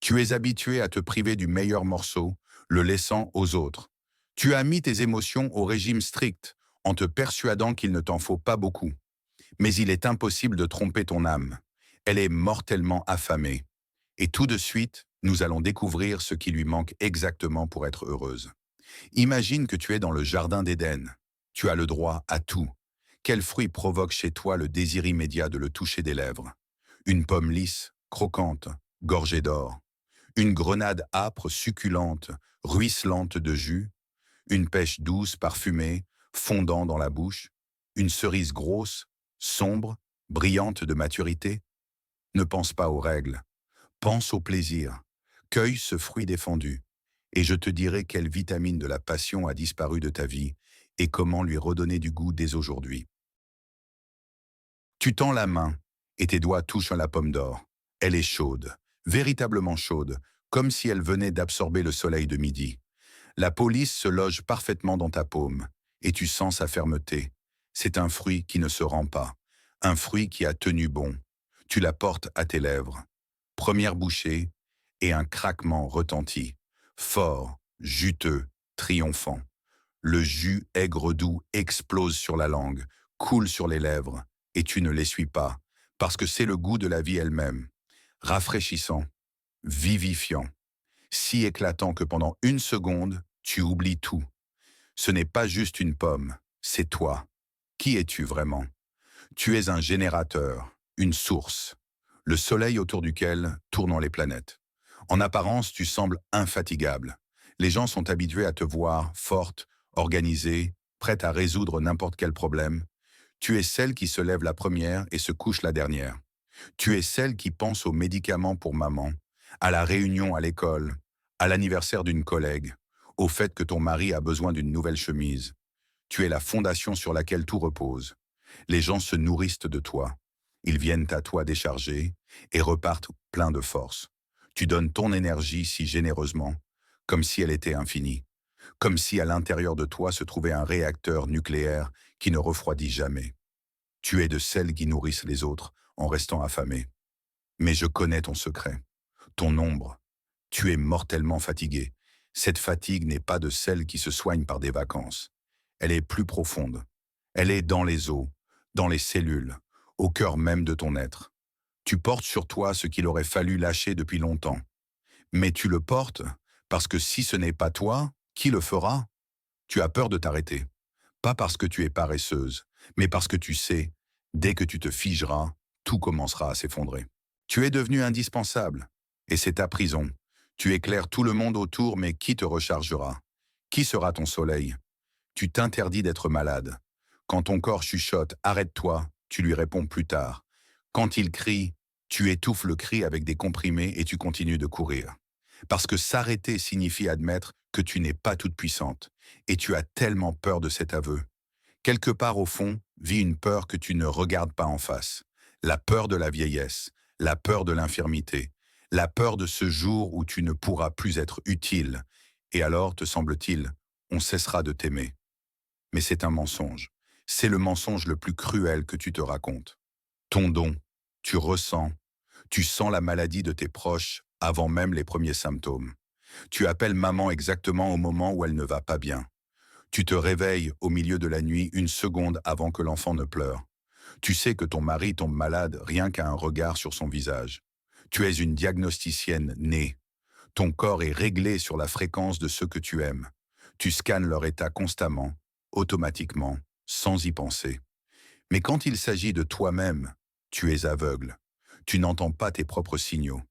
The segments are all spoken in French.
Tu es habitué à te priver du meilleur morceau, le laissant aux autres. Tu as mis tes émotions au régime strict, en te persuadant qu'il ne t'en faut pas beaucoup. Mais il est impossible de tromper ton âme. Elle est mortellement affamée. Et tout de suite, nous allons découvrir ce qui lui manque exactement pour être heureuse. Imagine que tu es dans le jardin d'Éden. Tu as le droit à tout. Quel fruit provoque chez toi le désir immédiat de le toucher des lèvres? Une pomme lisse, croquante, gorgée d'or. Une grenade âpre, succulente, ruisselante de jus. Une pêche douce, parfumée, fondant dans la bouche. Une cerise grosse, sombre, brillante de maturité. Ne pense pas aux règles. Pense au plaisir. Cueille ce fruit défendu. Et je te dirai quelle vitamine de la passion a disparu de ta vie et comment lui redonner du goût dès aujourd'hui. Tu tends la main et tes doigts touchent à la pomme d'or. Elle est chaude, véritablement chaude, comme si elle venait d'absorber le soleil de midi. La police se loge parfaitement dans ta paume et tu sens sa fermeté. C'est un fruit qui ne se rend pas, un fruit qui a tenu bon. Tu la portes à tes lèvres. Première bouchée et un craquement retentit. Fort, juteux, triomphant. Le jus aigre-doux explose sur la langue, coule sur les lèvres, et tu ne l'essuies pas, parce que c'est le goût de la vie elle-même. Rafraîchissant, vivifiant, si éclatant que pendant une seconde, tu oublies tout. Ce n'est pas juste une pomme, c'est toi. Qui es-tu vraiment? Tu es un générateur, une source, le soleil autour duquel tournent les planètes. En apparence, tu sembles infatigable. Les gens sont habitués à te voir forte, organisée, prête à résoudre n'importe quel problème. Tu es celle qui se lève la première et se couche la dernière. Tu es celle qui pense aux médicaments pour maman, à la réunion à l'école, à l'anniversaire d'une collègue, au fait que ton mari a besoin d'une nouvelle chemise. Tu es la fondation sur laquelle tout repose. Les gens se nourrissent de toi. Ils viennent à toi déchargés et repartent pleins de force. Tu donnes ton énergie si généreusement, comme si elle était infinie, comme si à l'intérieur de toi se trouvait un réacteur nucléaire qui ne refroidit jamais. Tu es de celles qui nourrissent les autres en restant affamées. Mais je connais ton secret, ton ombre. Tu es mortellement fatigué. Cette fatigue n'est pas de celle qui se soigne par des vacances. Elle est plus profonde. Elle est dans les os, dans les cellules, au cœur même de ton être. Tu portes sur toi ce qu'il aurait fallu lâcher depuis longtemps. Mais tu le portes parce que si ce n'est pas toi, qui le fera? Tu as peur de t'arrêter. Pas parce que tu es paresseuse, mais parce que tu sais, dès que tu te figeras, tout commencera à s'effondrer. Tu es devenu indispensable, et c'est ta prison. Tu éclaires tout le monde autour, mais qui te rechargera? Qui sera ton soleil? Tu t'interdis d'être malade. Quand ton corps chuchote « arrête-toi », tu lui réponds plus tard. Quand il crie, tu étouffes le cri avec des comprimés et tu continues de courir. Parce que s'arrêter signifie admettre que tu n'es pas toute puissante, et tu as tellement peur de cet aveu. Quelque part au fond, vit une peur que tu ne regardes pas en face. La peur de la vieillesse, la peur de l'infirmité, la peur de ce jour où tu ne pourras plus être utile. Et alors, te semble-t-il, on cessera de t'aimer. Mais c'est un mensonge. C'est le mensonge le plus cruel que tu te racontes. Ton don, tu sens la maladie de tes proches avant même les premiers symptômes. Tu appelles maman exactement au moment où elle ne va pas bien. Tu te réveilles au milieu de la nuit une seconde avant que l'enfant ne pleure. Tu sais que ton mari tombe malade rien qu'à un regard sur son visage. Tu es une diagnosticienne née. Ton corps est réglé sur la fréquence de ceux que tu aimes. Tu scannes leur état constamment, automatiquement, sans y penser. Mais quand il s'agit de toi-même, tu es aveugle. Tu n'entends pas tes propres signaux.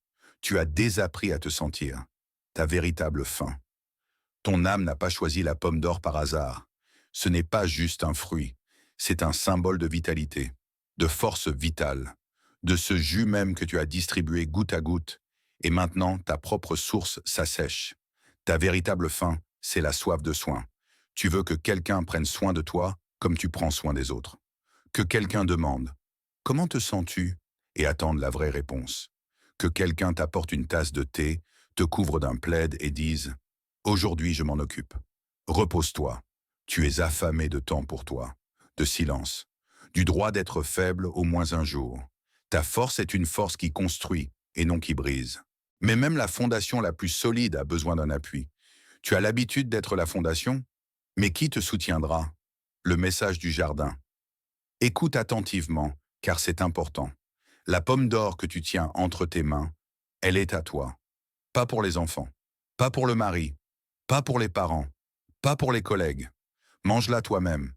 Tu as désappris à te sentir. Ta véritable faim. Ton âme n'a pas choisi la pomme d'or par hasard. Ce n'est pas juste un fruit. C'est un symbole de vitalité, de force vitale, de ce jus même que tu as distribué goutte à goutte, et maintenant ta propre source s'assèche. Ta véritable faim, c'est la soif de soin. Tu veux que quelqu'un prenne soin de toi comme tu prends soin des autres. Que quelqu'un demande « Comment te sens-tu » et attende la vraie réponse. Que quelqu'un t'apporte une tasse de thé, te couvre d'un plaid et dise « Aujourd'hui, je m'en occupe. Repose-toi. Tu es affamé de temps pour toi, de silence, du droit d'être faible au moins un jour. Ta force est une force qui construit et non qui brise. Mais même la fondation la plus solide a besoin d'un appui. Tu as l'habitude d'être la fondation, mais qui te soutiendra? Le message du jardin. Écoute attentivement, car c'est important. La pomme d'or que tu tiens entre tes mains, elle est à toi. Pas pour les enfants, pas pour le mari, pas pour les parents, pas pour les collègues. Mange-la toi-même.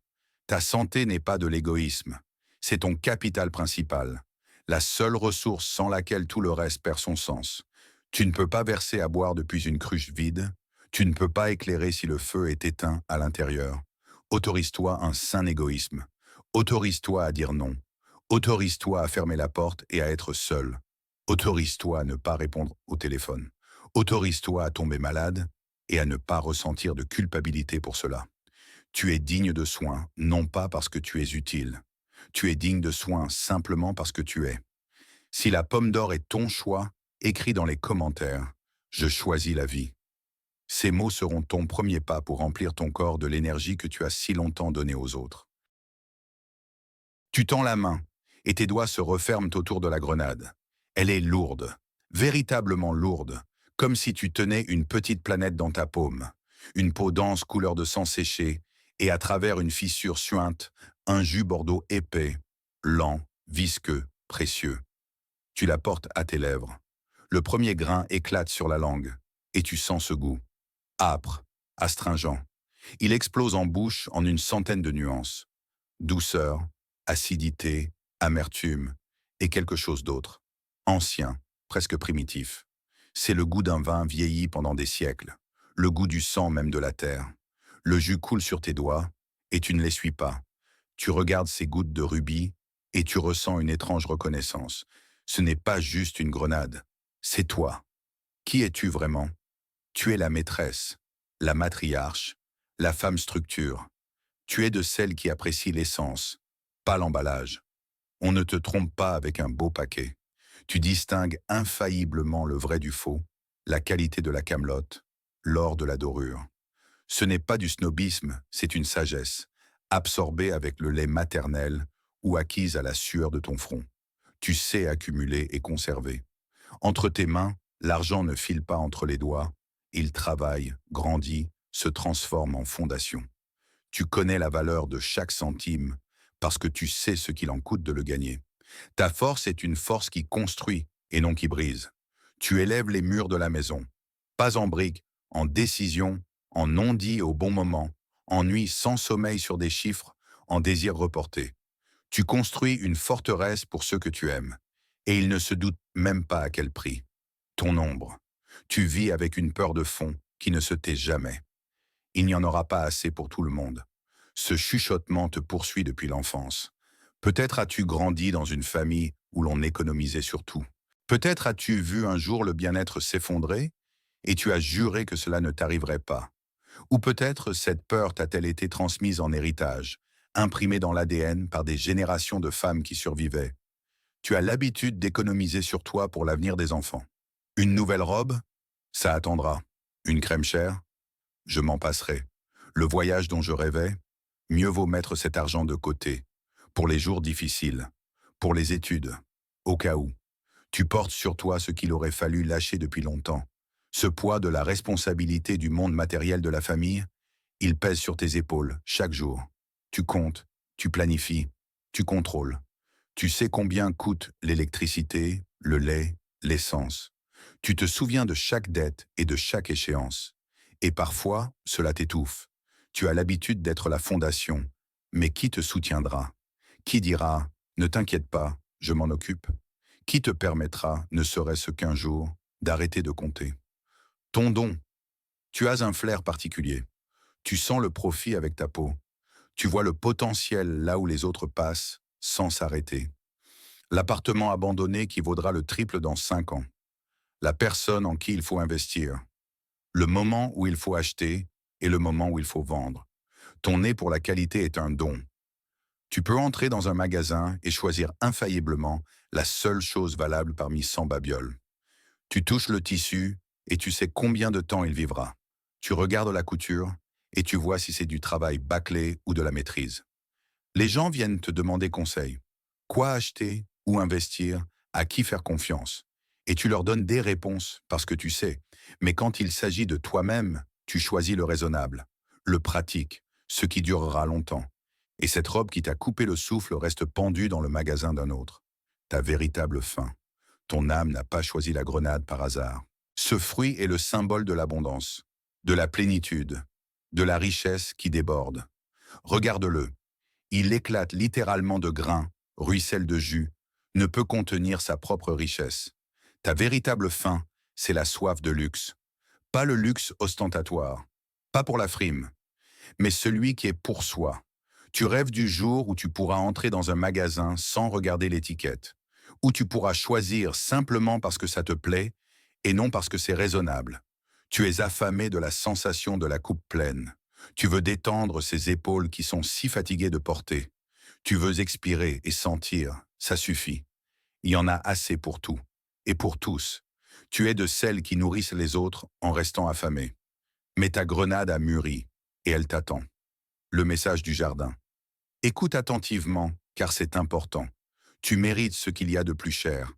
Ta santé n'est pas de l'égoïsme. C'est ton capital principal. La seule ressource sans laquelle tout le reste perd son sens. Tu ne peux pas verser à boire depuis une cruche vide. Tu ne peux pas éclairer si le feu est éteint à l'intérieur. Autorise-toi un sain égoïsme. Autorise-toi à dire non. Autorise-toi à fermer la porte et à être seul. Autorise-toi à ne pas répondre au téléphone. Autorise-toi à tomber malade et à ne pas ressentir de culpabilité pour cela. Tu es digne de soins, non pas parce que tu es utile. Tu es digne de soins simplement parce que tu es. Si la pomme d'or est ton choix, écris dans les commentaires « Je choisis la vie ». Ces mots seront ton premier pas pour remplir ton corps de l'énergie que tu as si longtemps donnée aux autres. Tu tends la main et tes doigts se referment autour de la grenade. Elle est lourde, véritablement lourde, comme si tu tenais une petite planète dans ta paume. Une peau dense couleur de sang séché et à travers une fissure suinte, un jus bordeaux épais, lent, visqueux, précieux. Tu la portes à tes lèvres. Le premier grain éclate sur la langue et tu sens ce goût. Âpre, astringent. Il explose en bouche en une centaine de nuances. Douceur, acidité, amertume et quelque chose d'autre. Ancien, presque primitif. C'est le goût d'un vin vieilli pendant des siècles. Le goût du sang même de la terre. Le jus coule sur tes doigts et tu ne l'essuies pas. Tu regardes ces gouttes de rubis et tu ressens une étrange reconnaissance. Ce n'est pas juste une grenade, c'est toi. Qui es-tu vraiment? Tu es la maîtresse, la matriarche, la femme structure. Tu es de celle qui apprécie l'essence, pas l'emballage. On ne te trompe pas avec un beau paquet. Tu distingues infailliblement le vrai du faux, la qualité de la camelote, l'or de la dorure. Ce n'est pas du snobisme, c'est une sagesse, absorbée avec le lait maternel ou acquise à la sueur de ton front. Tu sais accumuler et conserver. Entre tes mains, l'argent ne file pas entre les doigts, il travaille, grandit, se transforme en fondation. Tu connais la valeur de chaque centime parce que tu sais ce qu'il en coûte de le gagner. Ta force est une force qui construit et non qui brise. Tu élèves les murs de la maison, pas en briques, en décision, en non-dit au bon moment, en nuit sans sommeil sur des chiffres, en désir reporté. Tu construis une forteresse pour ceux que tu aimes, et ils ne se doutent même pas à quel prix. Ton ombre. Tu vis avec une peur de fond qui ne se tait jamais. Il n'y en aura pas assez pour tout le monde. Ce chuchotement te poursuit depuis l'enfance. Peut-être as-tu grandi dans une famille où l'on économisait sur tout. Peut-être as-tu vu un jour le bien-être s'effondrer et tu as juré que cela ne t'arriverait pas. Ou peut-être cette peur t'a-t-elle été transmise en héritage, imprimée dans l'ADN par des générations de femmes qui survivaient. Tu as l'habitude d'économiser sur toi pour l'avenir des enfants. Une nouvelle robe? Ça attendra. Une crème chère? Je m'en passerai. Le voyage dont je rêvais? Mieux vaut mettre cet argent de côté. Pour les jours difficiles. Pour les études. Au cas où. Tu portes sur toi ce qu'il aurait fallu lâcher depuis longtemps. Ce poids de la responsabilité du monde matériel de la famille, il pèse sur tes épaules chaque jour. Tu comptes, tu planifies, tu contrôles. Tu sais combien coûte l'électricité, le lait, l'essence. Tu te souviens de chaque dette et de chaque échéance. Et parfois, cela t'étouffe. Tu as l'habitude d'être la fondation. Mais qui te soutiendra? Qui dira « Ne t'inquiète pas, je m'en occupe » Qui te permettra, ne serait-ce qu'un jour, d'arrêter de compter? Ton don. Tu as un flair particulier. Tu sens le profit avec ta peau. Tu vois le potentiel là où les autres passent, sans s'arrêter. L'appartement abandonné qui vaudra le triple dans 5 ans. La personne en qui il faut investir. Le moment où il faut acheter et le moment où il faut vendre. Ton nez pour la qualité est un don. Tu peux entrer dans un magasin et choisir infailliblement la seule chose valable parmi 100 babioles. Tu touches le tissu et tu sais combien de temps il vivra. Tu regardes la couture et tu vois si c'est du travail bâclé ou de la maîtrise. Les gens viennent te demander conseil. Quoi acheter, où investir, à qui faire confiance. Et tu leur donnes des réponses, parce que tu sais. Mais quand il s'agit de toi-même, tu choisis le raisonnable, le pratique, ce qui durera longtemps. Et cette robe qui t'a coupé le souffle reste pendue dans le magasin d'un autre. Ta véritable faim. Ton âme n'a pas choisi la grenade par hasard. Ce fruit est le symbole de l'abondance, de la plénitude, de la richesse qui déborde. Regarde-le. Il éclate littéralement de grains, ruisselle de jus, ne peut contenir sa propre richesse. Ta véritable faim, c'est la soif de luxe. Pas le luxe ostentatoire, pas pour la frime, mais celui qui est pour soi. Tu rêves du jour où tu pourras entrer dans un magasin sans regarder l'étiquette, où tu pourras choisir simplement parce que ça te plaît et non parce que c'est raisonnable. Tu es affamé de la sensation de la coupe pleine. Tu veux détendre ces épaules qui sont si fatiguées de porter. Tu veux expirer et sentir, ça suffit. Il y en a assez pour tout, et pour tous. Tu es de celles qui nourrissent les autres en restant affamées. Mais ta grenade a mûri, et elle t'attend. Le message du jardin. Écoute attentivement, car c'est important. Tu mérites ce qu'il y a de plus cher.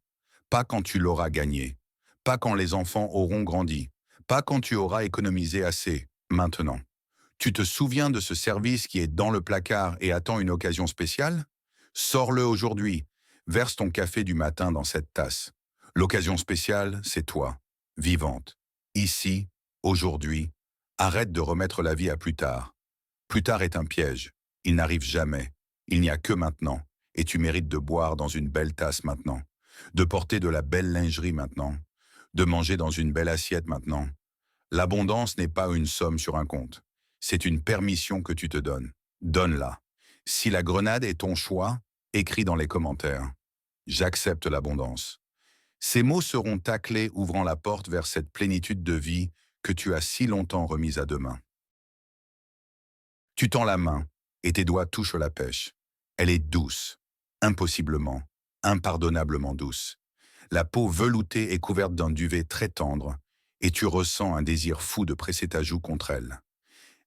Pas quand tu l'auras gagné. Pas quand les enfants auront grandi. Pas quand tu auras économisé assez. Maintenant. Tu te souviens de ce service qui est dans le placard et attend une occasion spéciale? Sors-le aujourd'hui. Verse ton café du matin dans cette tasse. L'occasion spéciale, c'est toi, vivante. Ici, aujourd'hui. Arrête de remettre la vie à plus tard. Plus tard est un piège. Il n'arrive jamais. Il n'y a que maintenant. Et tu mérites de boire dans une belle tasse maintenant. De porter de la belle lingerie maintenant. De manger dans une belle assiette maintenant. L'abondance n'est pas une somme sur un compte. C'est une permission que tu te donnes. Donne-la. Si la grenade est ton choix, écris dans les commentaires. J'accepte l'abondance. Ces mots seront ta clé ouvrant la porte vers cette plénitude de vie que tu as si longtemps remise à demain. Tu tends la main et tes doigts touchent la pêche. Elle est douce, impossiblement, impardonnablement douce. La peau veloutée est couverte d'un duvet très tendre et tu ressens un désir fou de presser ta joue contre elle.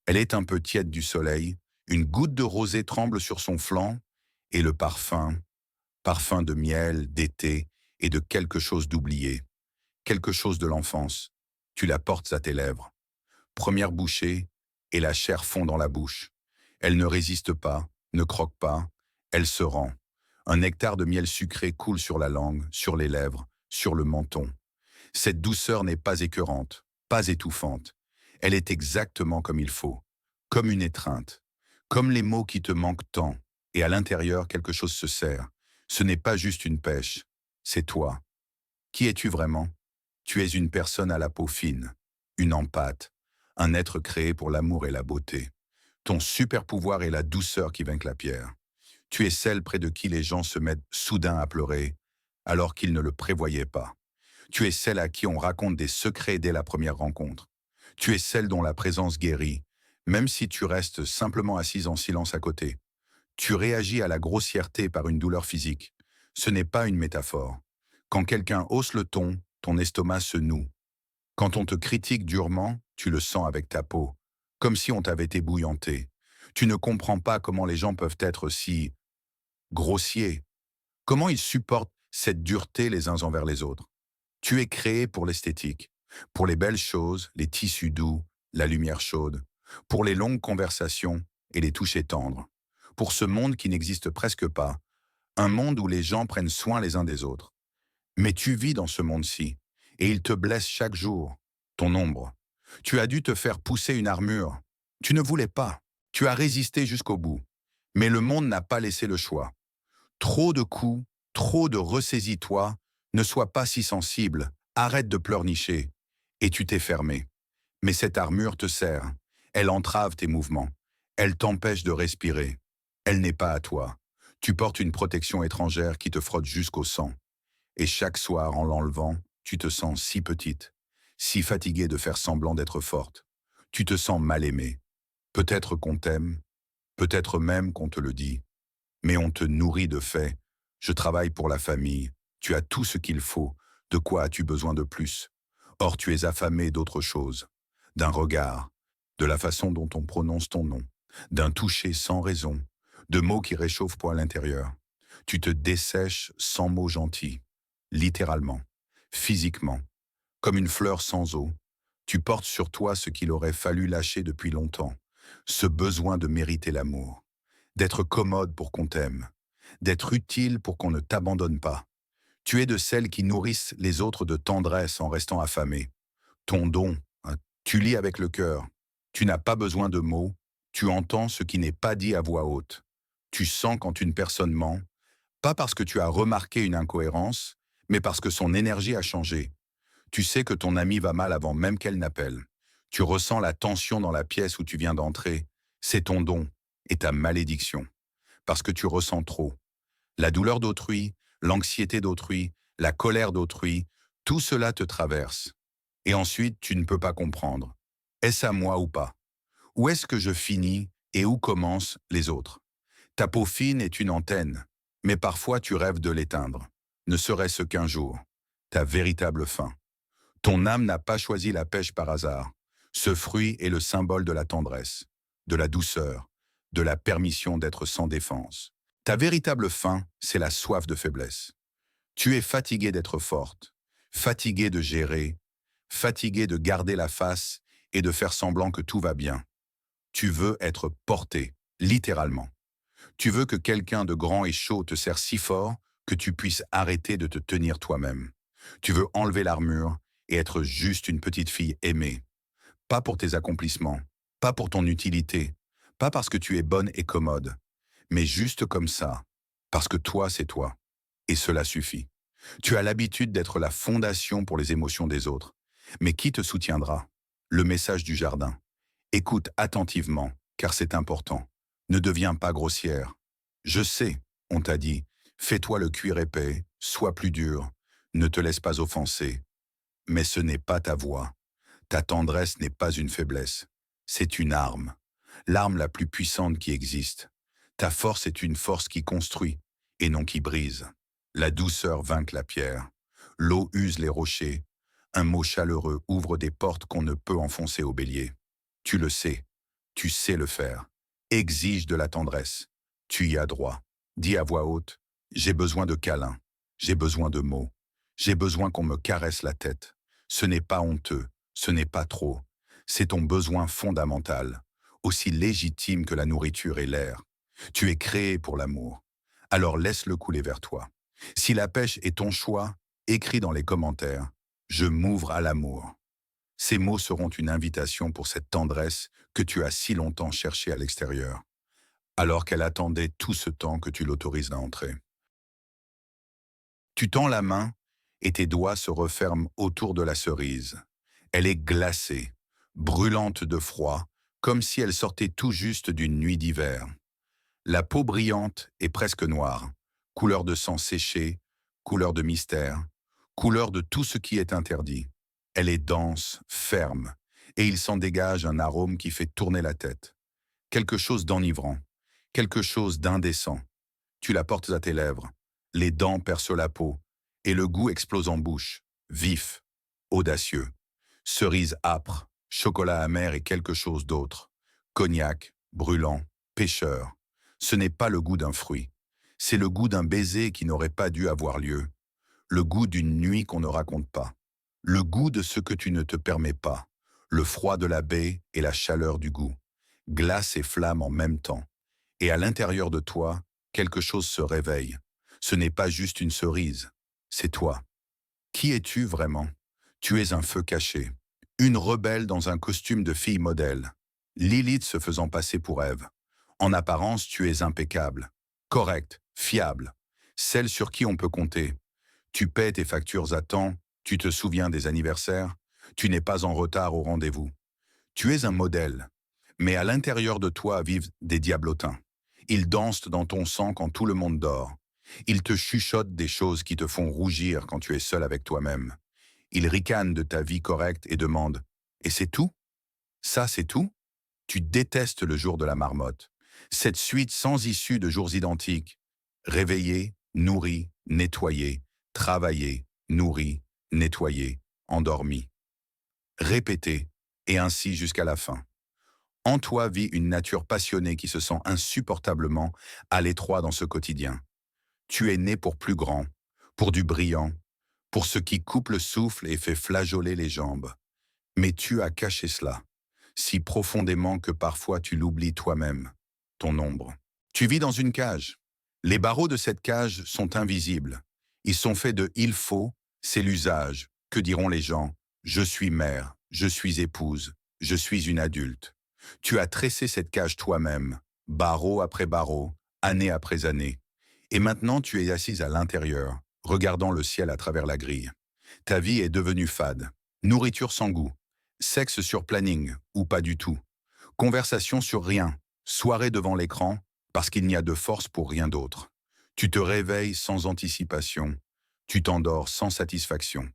Elle est un peu tiède du soleil, une goutte de rosée tremble sur son flanc et le parfum, parfum de miel, d'été et de quelque chose d'oublié, quelque chose de l'enfance. Tu la portes à tes lèvres. Première bouchée et la chair fond dans la bouche. Elle ne résiste pas, ne croque pas, elle se rend. Un nectar de miel sucré coule sur la langue, sur les lèvres, sur le menton. Cette douceur n'est pas écœurante, pas étouffante. Elle est exactement comme il faut, comme une étreinte, comme les mots qui te manquent tant, et à l'intérieur quelque chose se serre. Ce n'est pas juste une pêche, c'est toi. Qui es-tu vraiment? Tu es une personne à la peau fine, une empâte, un être créé pour l'amour et la beauté. Ton super pouvoir est la douceur qui vainc la pierre. Tu es celle près de qui les gens se mettent soudain à pleurer, alors qu'ils ne le prévoyaient pas. Tu es celle à qui on raconte des secrets dès la première rencontre. Tu es celle dont la présence guérit, même si tu restes simplement assise en silence à côté. Tu réagis à la grossièreté par une douleur physique. Ce n'est pas une métaphore. Quand quelqu'un hausse le ton, ton estomac se noue. Quand on te critique durement, tu le sens avec ta peau, comme si on t'avait ébouillanté. Tu ne comprends pas comment les gens peuvent être si grossiers. Comment ils supportent cette dureté les uns envers les autres. Tu es créé pour l'esthétique, pour les belles choses, les tissus doux, la lumière chaude, pour les longues conversations et les touchés tendres, pour ce monde qui n'existe presque pas, un monde où les gens prennent soin les uns des autres. Mais tu vis dans ce monde-ci, et il te blesse chaque jour, ton ombre. Tu as dû te faire pousser une armure. Tu ne voulais pas. Tu as résisté jusqu'au bout. Mais le monde n'a pas laissé le choix. Trop de coups, trop de ressaisis-toi, ne sois pas si sensible, arrête de pleurnicher. Et tu t'es fermé. Mais cette armure te sert. Elle entrave tes mouvements. Elle t'empêche de respirer. Elle n'est pas à toi. Tu portes une protection étrangère qui te frotte jusqu'au sang. Et chaque soir, en l'enlevant, tu te sens si petite, si fatiguée de faire semblant d'être forte. Tu te sens mal aimée. Peut-être qu'on t'aime, peut-être même qu'on te le dit, mais on te nourrit de faits. Je travaille pour la famille, tu as tout ce qu'il faut, de quoi as-tu besoin de plus? Or tu es affamé d'autre chose, d'un regard, de la façon dont on prononce ton nom, d'un toucher sans raison, de mots qui réchauffent pour l'intérieur. Tu te dessèches sans mots gentils, littéralement. physiquement. Comme une fleur sans eau, tu portes sur toi ce qu'il aurait fallu lâcher depuis longtemps, ce besoin de mériter l'amour, d'être commode pour qu'on t'aime, d'être utile pour qu'on ne t'abandonne pas. Tu es de celles qui nourrissent les autres de tendresse en restant affamées. Ton don, hein, tu lis avec le cœur. Tu n'as pas besoin de mots, tu entends ce qui n'est pas dit à voix haute. Tu sens quand une personne ment, pas parce que tu as remarqué une incohérence, mais parce que son énergie a changé. Tu sais que ton amie va mal avant même qu'elle n'appelle. Tu ressens la tension dans la pièce où tu viens d'entrer. C'est ton don et ta malédiction. Parce que tu ressens trop. La douleur d'autrui, l'anxiété d'autrui, la colère d'autrui, tout cela te traverse. Et ensuite, tu ne peux pas comprendre. Est-ce à moi ou pas? Où est-ce que je finis et où commencent les autres? Ta peau fine est une antenne, mais parfois tu rêves de l'éteindre. Ne serait-ce qu'un jour. Ta véritable fin. Ton âme n'a pas choisi la pêche par hasard. Ce fruit est le symbole de la tendresse, de la douceur, de la permission d'être sans défense. Ta véritable faim, c'est la soif de faiblesse. Tu es fatigué d'être forte, fatigué de gérer, fatigué de garder la face et de faire semblant que tout va bien. Tu veux être porté, littéralement. Tu veux que quelqu'un de grand et chaud te serre si fort que tu puisses arrêter de te tenir toi-même. Tu veux enlever l'armure et être juste une petite fille aimée. Pas pour tes accomplissements, pas pour ton utilité, pas parce que tu es bonne et commode, mais juste comme ça, parce que toi, c'est toi. Et cela suffit. Tu as l'habitude d'être la fondation pour les émotions des autres. Mais qui te soutiendra? Le message du jardin. Écoute attentivement, car c'est important. Ne deviens pas grossière. Je sais, on t'a dit, fais-toi le cuir épais, sois plus dur, ne te laisse pas offenser. Mais ce n'est pas ta voix. Ta tendresse n'est pas une faiblesse. C'est une arme. L'arme la plus puissante qui existe. Ta force est une force qui construit, et non qui brise. La douceur vainque la pierre. L'eau use les rochers. Un mot chaleureux ouvre des portes qu'on ne peut enfoncer au bélier. Tu le sais. Tu sais le faire. Exige de la tendresse. Tu y as droit. Dis à voix haute, j'ai besoin de câlins. J'ai besoin de mots. J'ai besoin qu'on me caresse la tête. Ce n'est pas honteux. Ce n'est pas trop. C'est ton besoin fondamental, aussi légitime que la nourriture et l'air. Tu es créé pour l'amour. Alors laisse-le couler vers toi. Si la pêche est ton choix, écris dans les commentaires « Je m'ouvre à l'amour ». Ces mots seront une invitation pour cette tendresse que tu as si longtemps cherchée à l'extérieur, alors qu'elle attendait tout ce temps que tu l'autorises à entrer. Tu tends la main et tes doigts se referment autour de la cerise. Elle est glacée, brûlante de froid, comme si elle sortait tout juste d'une nuit d'hiver. La peau brillante est presque noire, couleur de sang séché, couleur de mystère, couleur de tout ce qui est interdit. Elle est dense, ferme, et il s'en dégage un arôme qui fait tourner la tête. Quelque chose d'enivrant, quelque chose d'indécent. Tu la portes à tes lèvres, les dents percent la peau, et le goût explose en bouche, vif, audacieux. Cerise âpre, chocolat amer et quelque chose d'autre. Cognac, brûlant, pêcheur. Ce n'est pas le goût d'un fruit. C'est le goût d'un baiser qui n'aurait pas dû avoir lieu. Le goût d'une nuit qu'on ne raconte pas. Le goût de ce que tu ne te permets pas. Le froid de la baie et la chaleur du goût. Glace et flamme en même temps. Et à l'intérieur de toi, quelque chose se réveille. Ce n'est pas juste une cerise. C'est toi. Qui es-tu vraiment? Tu es un feu caché. Une rebelle dans un costume de fille modèle. Lilith se faisant passer pour Ève. En apparence, tu es impeccable, correcte, fiable, celle sur qui on peut compter. Tu paies tes factures à temps, tu te souviens des anniversaires, tu n'es pas en retard au rendez-vous. Tu es un modèle, mais à l'intérieur de toi vivent des diablotins. Ils dansent dans ton sang quand tout le monde dort. Ils te chuchotent des choses qui te font rougir quand tu es seul avec toi-même. Ils ricanent de ta vie correcte et demandent « Et c'est tout? Ça, c'est tout ?» Tu détestes le jour de la marmotte. Cette suite sans issue de jours identiques. Réveiller, nourri, nettoyer, travailler, nourri, nettoyer, endormi. Répéter, et ainsi jusqu'à la fin. En toi vit une nature passionnée qui se sent insupportablement à l'étroit dans ce quotidien. Tu es né pour plus grand, pour du brillant, pour ce qui coupe le souffle et fait flageoler les jambes. Mais tu as caché cela, si profondément que parfois tu l'oublies toi-même, ton ombre. Tu vis dans une cage. Les barreaux de cette cage sont invisibles. Ils sont faits de il faut, c'est l'usage. Que diront les gens? Je suis mère, je suis épouse, je suis une adulte. Tu as tressé cette cage toi-même, barreau après barreau, année après année. Et maintenant tu es assise à l'intérieur, regardant le ciel à travers la grille. Ta vie est devenue fade. Nourriture sans goût. Sexe sur planning, ou pas du tout. Conversation sur rien. Soirée devant l'écran, parce qu'il n'y a de force pour rien d'autre. Tu te réveilles sans anticipation. Tu t'endors sans satisfaction.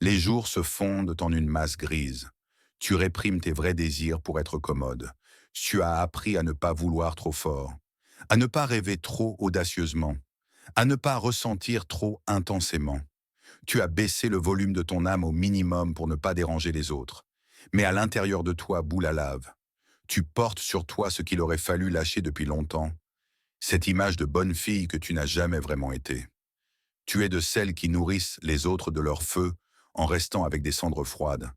Les jours se fondent en une masse grise. Tu réprimes tes vrais désirs pour être commode. Tu as appris à ne pas vouloir trop fort, à ne pas rêver trop audacieusement, à ne pas ressentir trop intensément. Tu as baissé le volume de ton âme au minimum pour ne pas déranger les autres. Mais à l'intérieur de toi bout la lave. Tu portes sur toi ce qu'il aurait fallu lâcher depuis longtemps, cette image de bonne fille que tu n'as jamais vraiment été. Tu es de celles qui nourrissent les autres de leur feu en restant avec des cendres froides.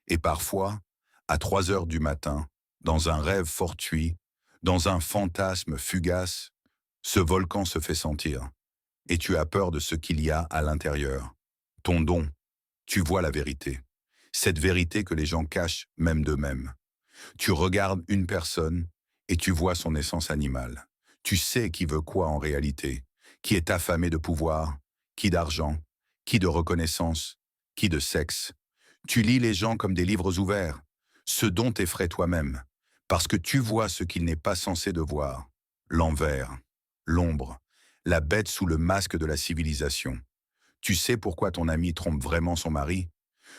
Et parfois, à 3 heures du matin, dans un rêve fortuit, dans un fantasme fugace, ce volcan se fait sentir. Et tu as peur de ce qu'il y a à l'intérieur. Ton don, tu vois la vérité. Cette vérité que les gens cachent même d'eux-mêmes. Tu regardes une personne et tu vois son essence animale. Tu sais qui veut quoi en réalité, qui est affamé de pouvoir, qui d'argent, qui de reconnaissance, qui de sexe. Tu lis les gens comme des livres ouverts, ce dont t'effraie toi-même, parce que tu vois ce qu'il n'est pas censé de voir, l'envers, l'ombre, la bête sous le masque de la civilisation. Tu sais pourquoi ton ami trompe vraiment son mari.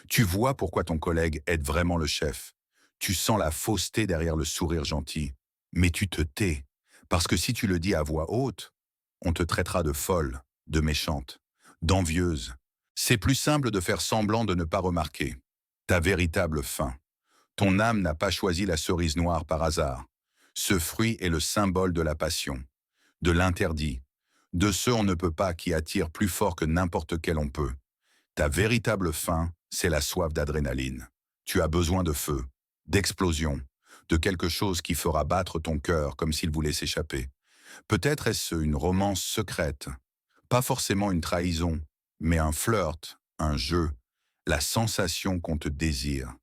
Tu vois pourquoi ton collègue aide vraiment le chef. Tu sens la fausseté derrière le sourire gentil. Mais tu te tais, parce que si tu le dis à voix haute, on te traitera de folle, de méchante, d'envieuse. C'est plus simple de faire semblant de ne pas remarquer. Ta véritable faim. Ton âme n'a pas choisi la cerise noire par hasard. Ce fruit est le symbole de la passion, de l'interdit, de ce on ne peut pas qui attire plus fort que n'importe quel on peut. Ta véritable faim, c'est la soif d'adrénaline. Tu as besoin de feu, d'explosion, de quelque chose qui fera battre ton cœur comme s'il voulait s'échapper. Peut-être est-ce une romance secrète, pas forcément une trahison, mais un flirt, un jeu, la sensation qu'on te désire.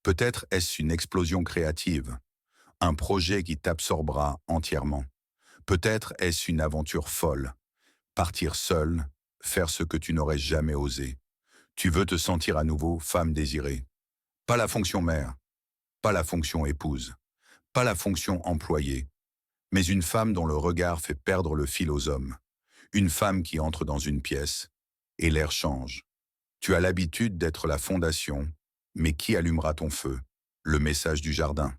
Peut-être est-ce une explosion créative, un projet qui t'absorbera entièrement. Peut-être est-ce une aventure folle, partir seule, faire ce que tu n'aurais jamais osé. Tu veux te sentir à nouveau femme désirée. Pas la fonction mère, pas la fonction épouse, pas la fonction employée, mais une femme dont le regard fait perdre le fil aux hommes. Une femme qui entre dans une pièce et l'air change. Tu as l'habitude d'être la fondation, mais qui allumera ton feu? Le message du jardin.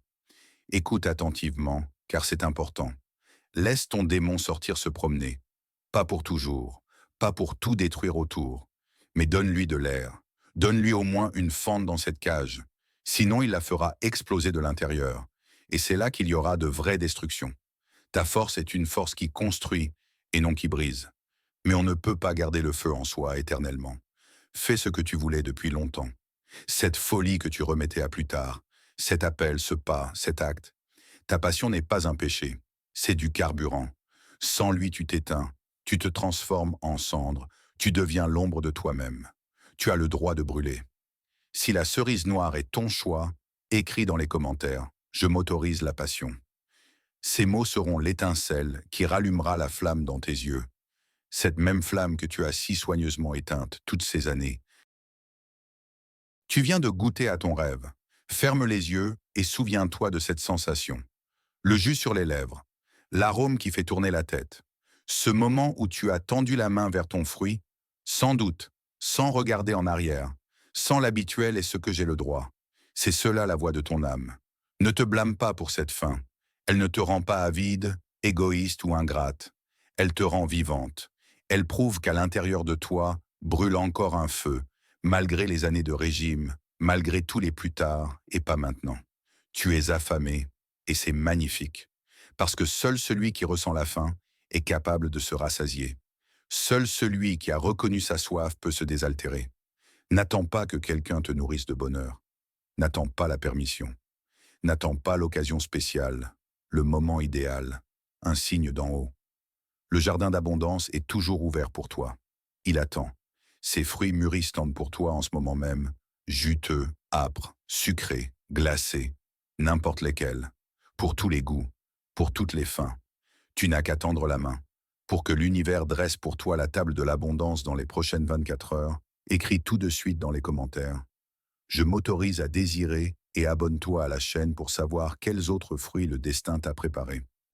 Écoute attentivement, car c'est important. Laisse ton démon sortir se promener. Pas pour toujours, pas pour tout détruire autour, mais donne-lui de l'air. Donne-lui au moins une fente dans cette cage. Sinon, il la fera exploser de l'intérieur. Et c'est là qu'il y aura de vraies destructions. Ta force est une force qui construit et non qui brise. Mais on ne peut pas garder le feu en soi éternellement. Fais ce que tu voulais depuis longtemps. Cette folie que tu remettais à plus tard, cet appel, ce pas, cet acte. Ta passion n'est pas un péché, c'est du carburant. Sans lui, tu t'éteins, tu te transformes en cendre, tu deviens l'ombre de toi-même. Tu as le droit de brûler. Si la cerise noire est ton choix, écris dans les commentaires « Je m'autorise la passion ». Ces mots seront l'étincelle qui rallumera la flamme dans tes yeux. Cette même flamme que tu as si soigneusement éteinte toutes ces années. Tu viens de goûter à ton rêve. Ferme les yeux et souviens-toi de cette sensation. Le jus sur les lèvres, l'arôme qui fait tourner la tête. Ce moment où tu as tendu la main vers ton fruit, sans doute, sans regarder en arrière, sans l'habituel et ce que j'ai le droit. C'est cela la voix de ton âme. Ne te blâme pas pour cette faim. Elle ne te rend pas avide, égoïste ou ingrate. Elle te rend vivante. Elle prouve qu'à l'intérieur de toi brûle encore un feu, malgré les années de régime, malgré tous les plus tard et pas maintenant. Tu es affamé et c'est magnifique, parce que seul celui qui ressent la faim est capable de se rassasier. Seul celui qui a reconnu sa soif peut se désaltérer. N'attends pas que quelqu'un te nourrisse de bonheur. N'attends pas la permission. N'attends pas l'occasion spéciale, le moment idéal, un signe d'en haut. Le jardin d'abondance est toujours ouvert pour toi. Il attend. Ses fruits mûrissent pour toi en ce moment même, juteux, âpres, sucrés, glacés, n'importe lesquels, pour tous les goûts, pour toutes les fins. Tu n'as qu'à tendre la main. Pour que l'univers dresse pour toi la table de l'abondance dans les prochaines 24 heures, écris tout de suite dans les commentaires. Je m'autorise à désirer et abonne-toi à la chaîne pour savoir quels autres fruits le destin t'a préparés.